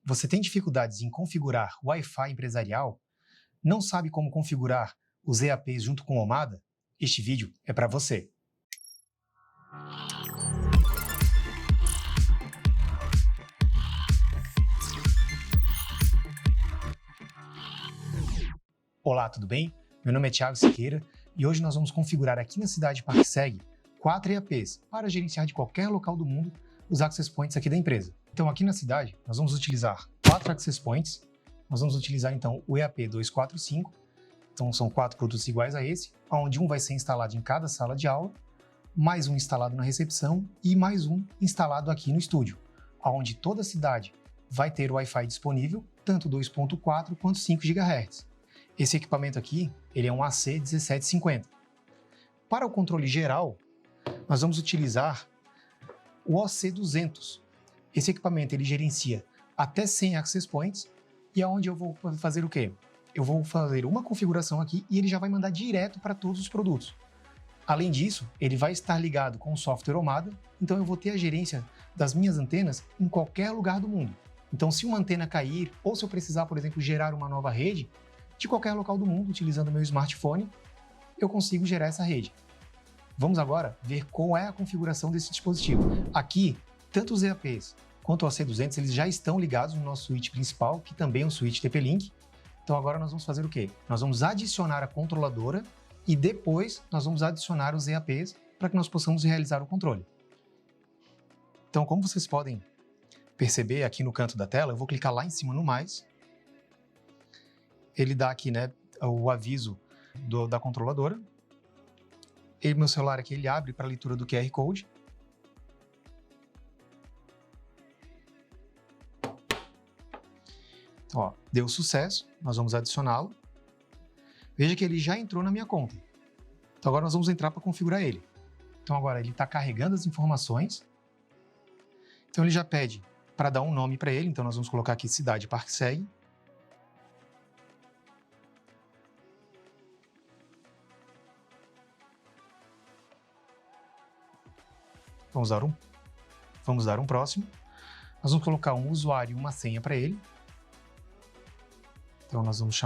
Você tem dificuldades em configurar Wi-Fi empresarial? Não sabe como configurar os EAPs junto com o Omada? Este vídeo é para você. Olá, tudo bem? Meu nome é Thiago Siqueira e hoje nós vamos configurar aqui na cidade de ParkSeg 4 EAPs para gerenciar de qualquer local do mundo os Access Points aqui da empresa. Então aqui na cidade nós vamos utilizar 4 Access Points, nós vamos utilizar então o EAP 245, então são 4 produtos iguais a esse, onde um vai ser instalado em cada sala de aula, mais um instalado na recepção e mais um instalado aqui no estúdio, onde toda a cidade vai ter o Wi-Fi disponível, tanto 2.4 quanto 5 GHz. Esse equipamento aqui, ele é um AC1750. Para o controle geral, nós vamos utilizar o OC200. Esse equipamento ele gerencia até 100 Access Points e é onde eu vou fazer o quê? Eu vou fazer uma configuração aqui e ele já vai mandar direto para todos os produtos. Além disso, ele vai estar ligado com o software Omada, então eu vou ter a gerência das minhas antenas em qualquer lugar do mundo. Então se uma antena cair ou se eu precisar, por exemplo, gerar uma nova rede, de qualquer local do mundo, utilizando o meu smartphone, eu consigo gerar essa rede. Vamos agora ver qual é a configuração desse dispositivo. Aqui, tanto os EAPs quanto o AC200, eles já estão ligados no nosso switch principal, que também é um switch TP-Link. Então agora nós vamos fazer o quê? Nós vamos adicionar a controladora e depois nós vamos adicionar os EAPs para que nós possamos realizar o controle. Então, como vocês podem perceber aqui no canto da tela, eu vou clicar lá em cima no mais. Ele dá aqui, né, o aviso da controladora. Meu celular aqui, ele abre para a leitura do QR Code. Ó, deu sucesso, nós vamos adicioná-lo. Veja que ele já entrou na minha conta. Então agora nós vamos entrar para configurar ele. Então agora ele está carregando as informações. Então ele já pede para dar um nome para ele, então nós vamos colocar aqui Cidade ParkSeg. Vamos dar um próximo. Nós vamos colocar um usuário e uma senha para ele. Então nós vamos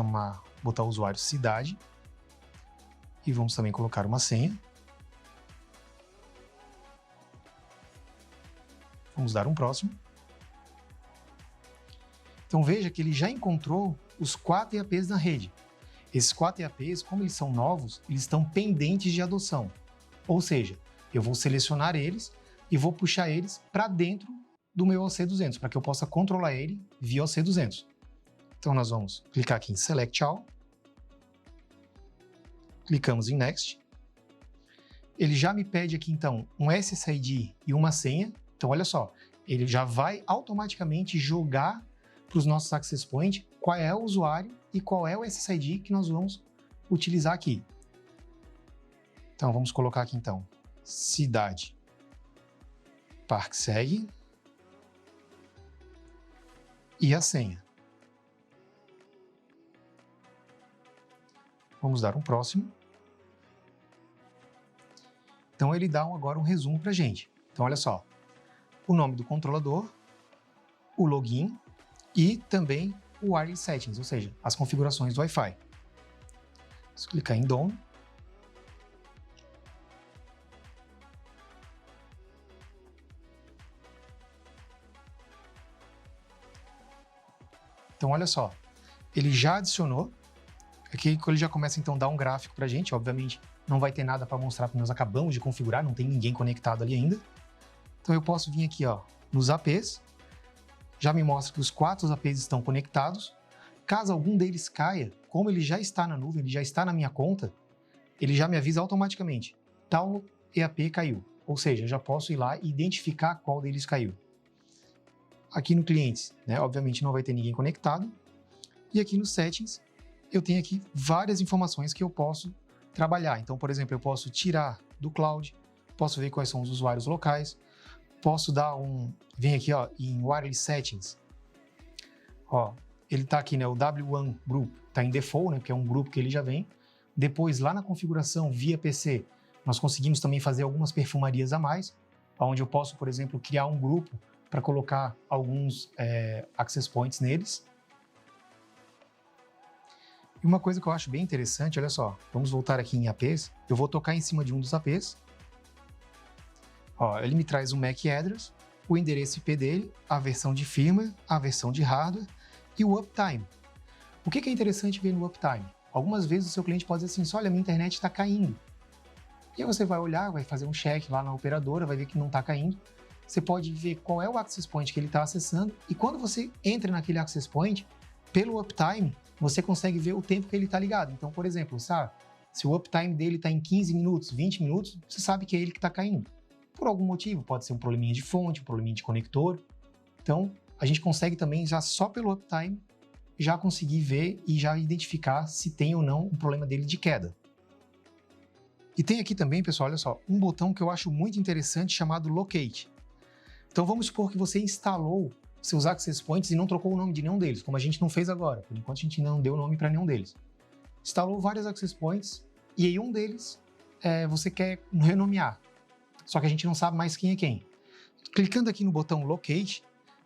botar o usuário cidade e vamos também colocar uma senha. Vamos dar um próximo. Então veja que ele já encontrou os 4 EAPs na rede. Esses 4 EAPs, como eles são novos, eles estão pendentes de adoção. Ou seja, eu vou selecionar eles e vou puxar eles para dentro do meu OC200, para que eu possa controlar ele via OC200. Então nós vamos clicar aqui em Select All, clicamos em Next. Ele já me pede aqui então um SSID e uma senha. Então olha só, ele já vai automaticamente jogar para os nossos Access Point qual é o usuário e qual é o SSID que nós vamos utilizar aqui. Então vamos colocar aqui então Cidade ParkSeg e a senha. Vamos dar um próximo. Então ele dá agora um resumo para a gente. Então olha só, o nome do controlador, o login e também o wireless settings, ou seja, as configurações do Wi-Fi. Vamos clicar em Done. Então olha só, ele já adicionou. Aqui ele já começa então a dar um gráfico para a gente, obviamente não vai ter nada para mostrar porque nós acabamos de configurar, não tem ninguém conectado ali ainda. Então eu posso vir aqui ó, nos APs, já me mostra que os 4 APs estão conectados. Caso algum deles caia, como ele já está na nuvem, ele já está na minha conta, ele já me avisa automaticamente, tal EAP caiu. Ou seja, eu já posso ir lá e identificar qual deles caiu. Aqui no clientes, né, obviamente não vai ter ninguém conectado. E aqui nos settings, eu tenho aqui várias informações que eu posso trabalhar. Então, por exemplo, eu posso tirar do cloud, posso ver quais são os usuários locais, posso dar vem aqui ó, em wireless settings. Ó, ele está aqui, né, o W1 Group, está em default, né, porque é um grupo que ele já vem. Depois, lá na configuração via PC, nós conseguimos também fazer algumas perfumarias a mais, onde eu posso, por exemplo, criar um grupo para colocar alguns access points neles. E uma coisa que eu acho bem interessante, olha só, vamos voltar aqui em APs, eu vou tocar em cima de um dos APs. Ó, ele me traz o MAC address, o endereço IP dele, a versão de firmware, a versão de hardware e o uptime. O que é interessante ver no uptime? Algumas vezes o seu cliente pode dizer assim, olha, minha internet está caindo. E aí você vai olhar, vai fazer um check lá na operadora, vai ver que não está caindo. Você pode ver qual é o access point que ele está acessando e quando você entra naquele access point, pelo uptime, você consegue ver o tempo que ele está ligado. Então, por exemplo, sabe, se o uptime dele está em 15 minutos, 20 minutos, você sabe que é ele que está caindo. Por algum motivo, pode ser um probleminha de fonte, um probleminha de conector. Então, a gente consegue também, já só pelo uptime, já conseguir ver e já identificar se tem ou não um problema dele de queda. E tem aqui também, pessoal, olha só, um botão que eu acho muito interessante chamado Locate. Então, vamos supor que você instalou seus access points e não trocou o nome de nenhum deles, como a gente não fez agora. Por enquanto, a gente não deu nome para nenhum deles. Instalou vários access points e aí um deles você quer renomear. Só que a gente não sabe mais quem é quem. Clicando aqui no botão Locate,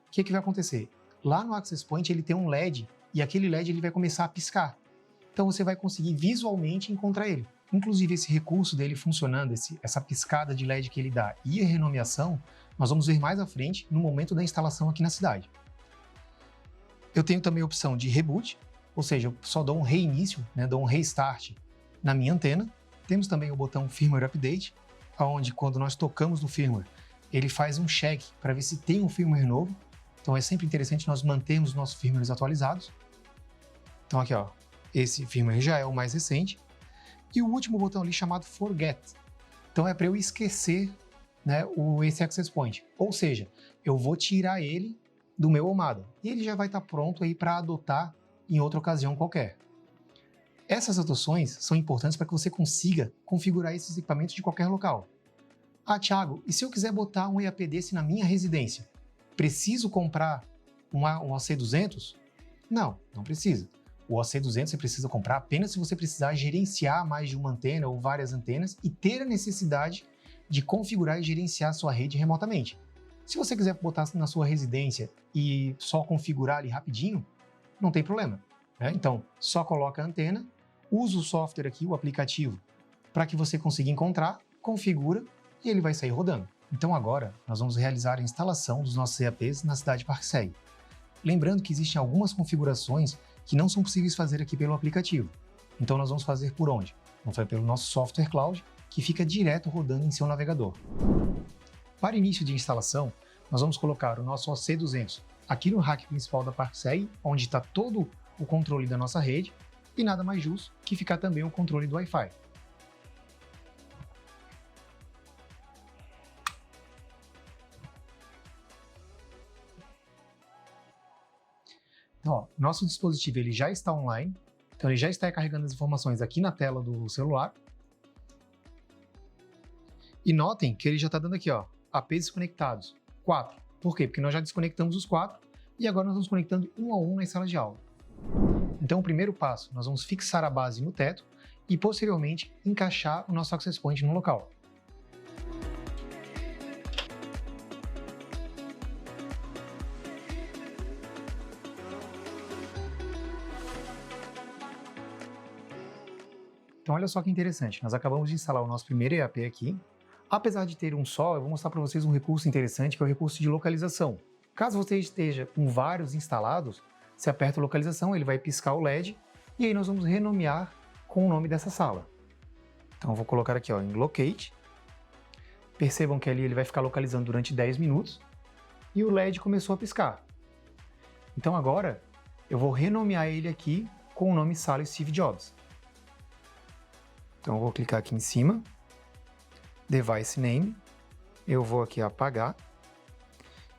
o que vai acontecer? Lá no access point ele tem um LED e aquele LED ele vai começar a piscar. Então você vai conseguir visualmente encontrar ele. Inclusive esse recurso dele funcionando, essa piscada de LED que ele dá e a renomeação, nós vamos ver mais à frente no momento da instalação aqui na cidade. Eu tenho também a opção de reboot, ou seja, eu só dou um reinício, dou um restart na minha antena. Temos também o botão Firmware Update, onde quando nós tocamos no firmware, ele faz um check para ver se tem um firmware novo. Então é sempre interessante nós mantermos os nossos firmwares atualizados. Então aqui, ó, esse firmware já é o mais recente. E o último botão ali chamado Forget. Então é para eu esquecer esse access point. Ou seja, eu vou tirar ele do meu Omada. E ele já vai estar pronto aí para adotar em outra ocasião qualquer. Essas adoções são importantes para que você consiga configurar esses equipamentos de qualquer local. Ah, Thiago, e se eu quiser botar um EAP desse na minha residência? Preciso comprar um OC200? Não, não precisa. O OC200 você precisa comprar apenas se você precisar gerenciar mais de uma antena ou várias antenas e ter a necessidade de configurar e gerenciar a sua rede remotamente. Se você quiser botar na sua residência e só configurar ali rapidinho, não tem problema. Então, só coloca a antena, usa o software aqui, o aplicativo, para que você consiga encontrar, configura e ele vai sair rodando. Então agora, nós vamos realizar a instalação dos nossos EAPs na cidade ParkSeg. Lembrando que existem algumas configurações que não são possíveis fazer aqui pelo aplicativo. Então nós vamos fazer por onde? Vamos fazer pelo nosso software cloud, que fica direto rodando em seu navegador. Para início de instalação, nós vamos colocar o nosso OC200 aqui no rack principal da ParkSeg, onde está todo o controle da nossa rede, e nada mais justo que ficar também o controle do Wi-Fi. Então, ó, nosso dispositivo ele já está online, então ele já está carregando as informações aqui na tela do celular. E notem que ele já está dando aqui, ó, APs desconectados, 4. Por quê? Porque nós já desconectamos os 4 e agora nós vamos conectando um a um na sala de aula. Então, o primeiro passo, nós vamos fixar a base no teto e, posteriormente, encaixar o nosso access point no local. Então, olha só que interessante, nós acabamos de instalar o nosso primeiro EAP aqui. Apesar de ter um só, eu vou mostrar para vocês um recurso interessante, que é o recurso de localização. Caso você esteja com vários instalados, você aperta a localização, ele vai piscar o LED, e aí nós vamos renomear com o nome dessa sala. Então eu vou colocar aqui, ó, em Locate. Percebam que ali ele vai ficar localizando durante 10 minutos, e o LED começou a piscar. Então agora, eu vou renomear ele aqui com o nome Sala Steve Jobs. Então eu vou clicar aqui em cima, Device Name, eu vou aqui apagar,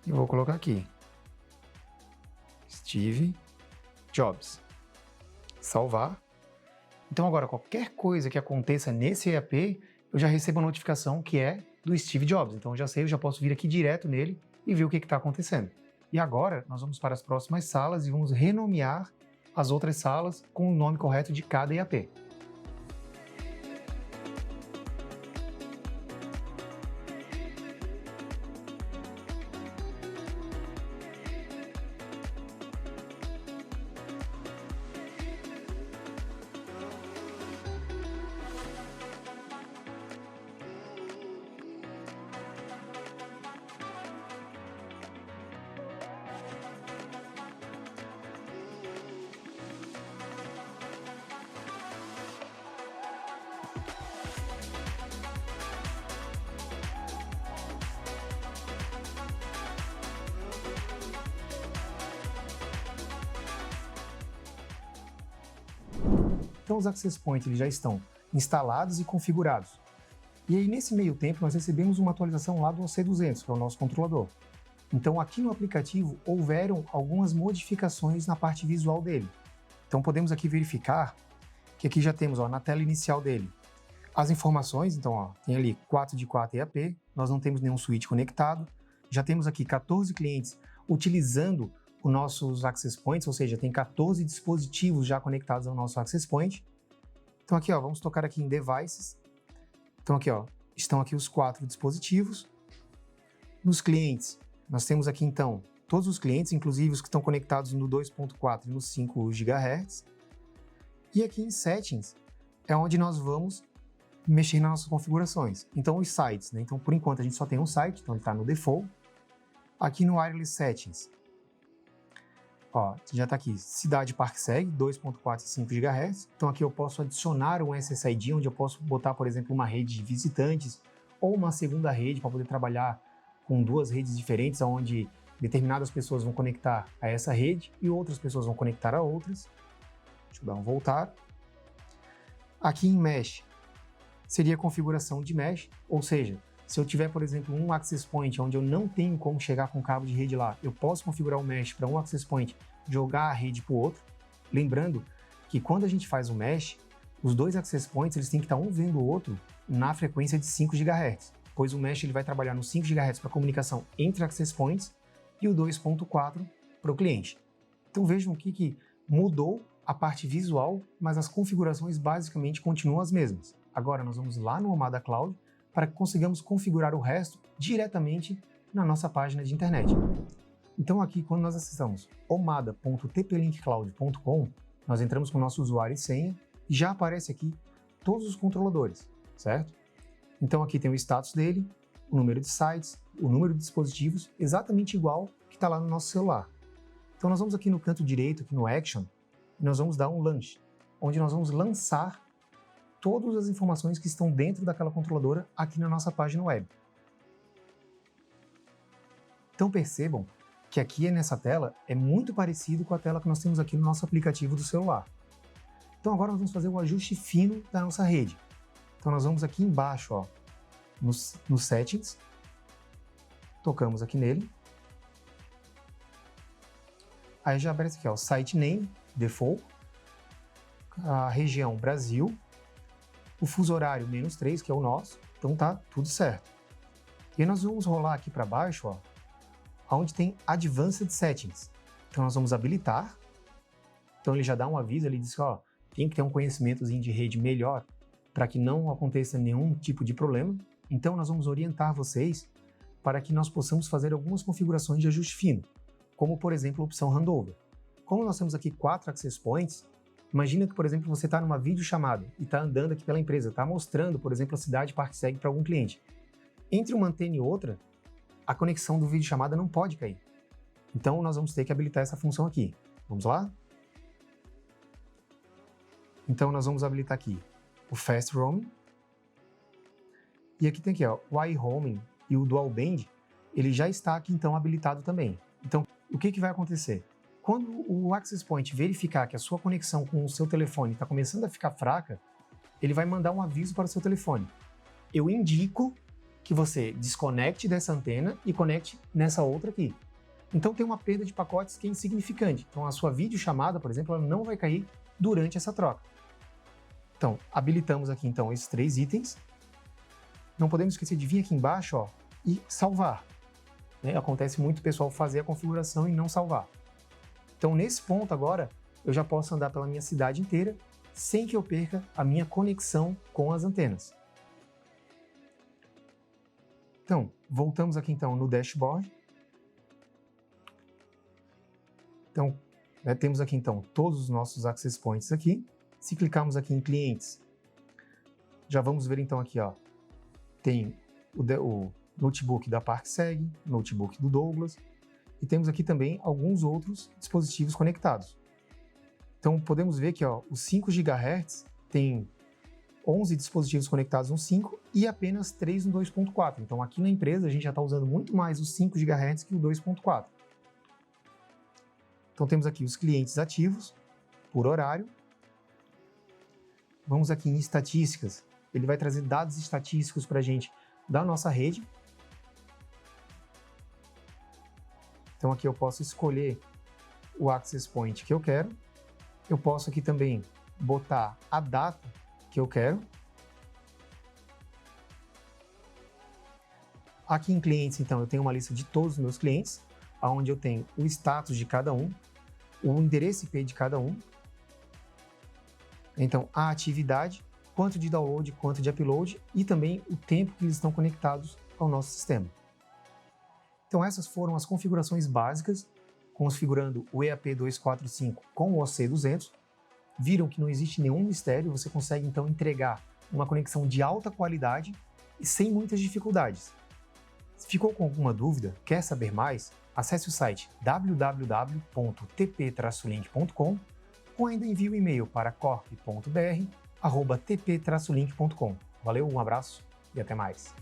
e vou colocar aqui, Steve Jobs. Salvar. Então agora qualquer coisa que aconteça nesse EAP, eu já recebo a notificação que é do Steve Jobs. Então eu já sei, eu já posso vir aqui direto nele e ver o que está acontecendo. E agora nós vamos para as próximas salas e vamos renomear as outras salas com o nome correto de cada EAP. Então os access points eles já estão instalados e configurados. E aí nesse meio tempo nós recebemos uma atualização lá do OC200, que é o nosso controlador. Então aqui no aplicativo houveram algumas modificações na parte visual dele. Então podemos aqui verificar que aqui já temos na tela inicial dele as informações, então tem ali 4 de 4 EAP, nós não temos nenhum switch conectado, já temos aqui 14 clientes utilizando os nossos access points, ou seja, tem 14 dispositivos já conectados ao nosso access point. Então aqui vamos tocar aqui em devices, então aqui estão aqui os 4 dispositivos. Nos clientes, nós temos aqui então todos os clientes, inclusive os que estão conectados no 2.4 e no 5 GHz. E aqui em Settings é onde nós vamos mexer nas nossas configurações. Então os sites, né? Então por enquanto a gente só tem um site, então ele está no default. Aqui no Wireless Settings, já está aqui, cidade ParkSeg, 2.4 e 5 GHz. Então aqui eu posso adicionar um SSID, onde eu posso botar, por exemplo, uma rede de visitantes ou uma segunda rede para poder trabalhar com 2 redes diferentes, onde determinadas pessoas vão conectar a essa rede e outras pessoas vão conectar a outras. Deixa eu dar um voltar. Aqui em Mesh, seria a configuração de Mesh, ou seja, se eu tiver, por exemplo, um access point onde eu não tenho como chegar com cabo de rede lá, eu posso configurar o Mesh para um access point jogar a rede para o outro. Lembrando que quando a gente faz o Mesh, os 2 access points eles têm que estar um vendo o outro na frequência de 5 GHz, pois o Mesh ele vai trabalhar no 5 GHz para comunicação entre access points e o 2.4 para o cliente. Então vejam aqui que mudou a parte visual, mas as configurações basicamente continuam as mesmas. Agora nós vamos lá no Omada Cloud para que consigamos configurar o resto diretamente na nossa página de internet. Então aqui, quando nós acessamos omada.tplinkcloud.com, nós entramos com o nosso usuário e senha e já aparece aqui todos os controladores, certo? Então aqui tem o status dele, o número de sites, o número de dispositivos, exatamente igual que está lá no nosso celular. Então nós vamos aqui no canto direito, aqui no Action, e nós vamos dar um launch, onde nós vamos lançar todas as informações que estão dentro daquela controladora aqui na nossa página web. Então percebam que aqui nessa tela é muito parecido com a tela que nós temos aqui no nosso aplicativo do celular. Então agora nós vamos fazer o ajuste fino da nossa rede. Então nós vamos aqui embaixo, nos Settings, tocamos aqui nele, aí já aparece aqui, Site Name, Default, a região Brasil, o fuso horário -3, que é o nosso, então tá tudo certo. E aí nós vamos rolar aqui para baixo, onde tem Advanced Settings. Então nós vamos habilitar, então ele já dá um aviso, ele diz que tem que ter um conhecimentozinho de rede melhor para que não aconteça nenhum tipo de problema. Então nós vamos orientar vocês para que nós possamos fazer algumas configurações de ajuste fino, como por exemplo a opção Handover. Como nós temos aqui 4 access points, imagina que, por exemplo, você está numa videochamada e está andando aqui pela empresa, está mostrando, por exemplo, a cidade ParkSeg para algum cliente. Entre uma antena e outra, a conexão do videochamada não pode cair. Então, nós vamos ter que habilitar essa função aqui. Vamos lá? Então, nós vamos habilitar aqui o Fast Roaming. E aqui tem aqui, o iRoaming e o Dual Band, ele já está aqui, então, habilitado também. Então, o que vai acontecer? Quando o access point verificar que a sua conexão com o seu telefone está começando a ficar fraca, ele vai mandar um aviso para o seu telefone. Eu indico que você desconecte dessa antena e conecte nessa outra aqui. Então tem uma perda de pacotes que é insignificante. Então a sua videochamada, por exemplo, ela não vai cair durante essa troca. Então, habilitamos aqui então esses 3 itens. Não podemos esquecer de vir aqui embaixo e salvar. Acontece muito o pessoal fazer a configuração e não salvar. Então, nesse ponto agora, eu já posso andar pela minha cidade inteira sem que eu perca a minha conexão com as antenas. Então, voltamos aqui então no dashboard. Então, temos aqui então todos os nossos access points aqui. Se clicarmos aqui em clientes, já vamos ver então aqui, tem o notebook da ParkSeg, notebook do Douglas, e temos aqui também alguns outros dispositivos conectados. Então podemos ver que os 5 GHz tem 11 dispositivos conectados no 5 e apenas 3 no 2.4. Então aqui na empresa a gente já está usando muito mais os 5 GHz que o 2.4. Então temos aqui os clientes ativos por horário. Vamos aqui em estatísticas. Ele vai trazer dados estatísticos para a gente da nossa rede. Então aqui eu posso escolher o Access Point que eu quero. Eu posso aqui também botar a data que eu quero. Aqui em clientes, então, eu tenho uma lista de todos os meus clientes, onde eu tenho o status de cada um, o endereço IP de cada um, então a atividade, quanto de download, quanto de upload e também o tempo que eles estão conectados ao nosso sistema. Então essas foram as configurações básicas, configurando o EAP245 com o OC200. Viram que não existe nenhum mistério, você consegue então entregar uma conexão de alta qualidade e sem muitas dificuldades. Se ficou com alguma dúvida, quer saber mais, acesse o site www.tp-link.com ou ainda envie o e-mail para corp.br@tp-link.com. Valeu, um abraço e até mais!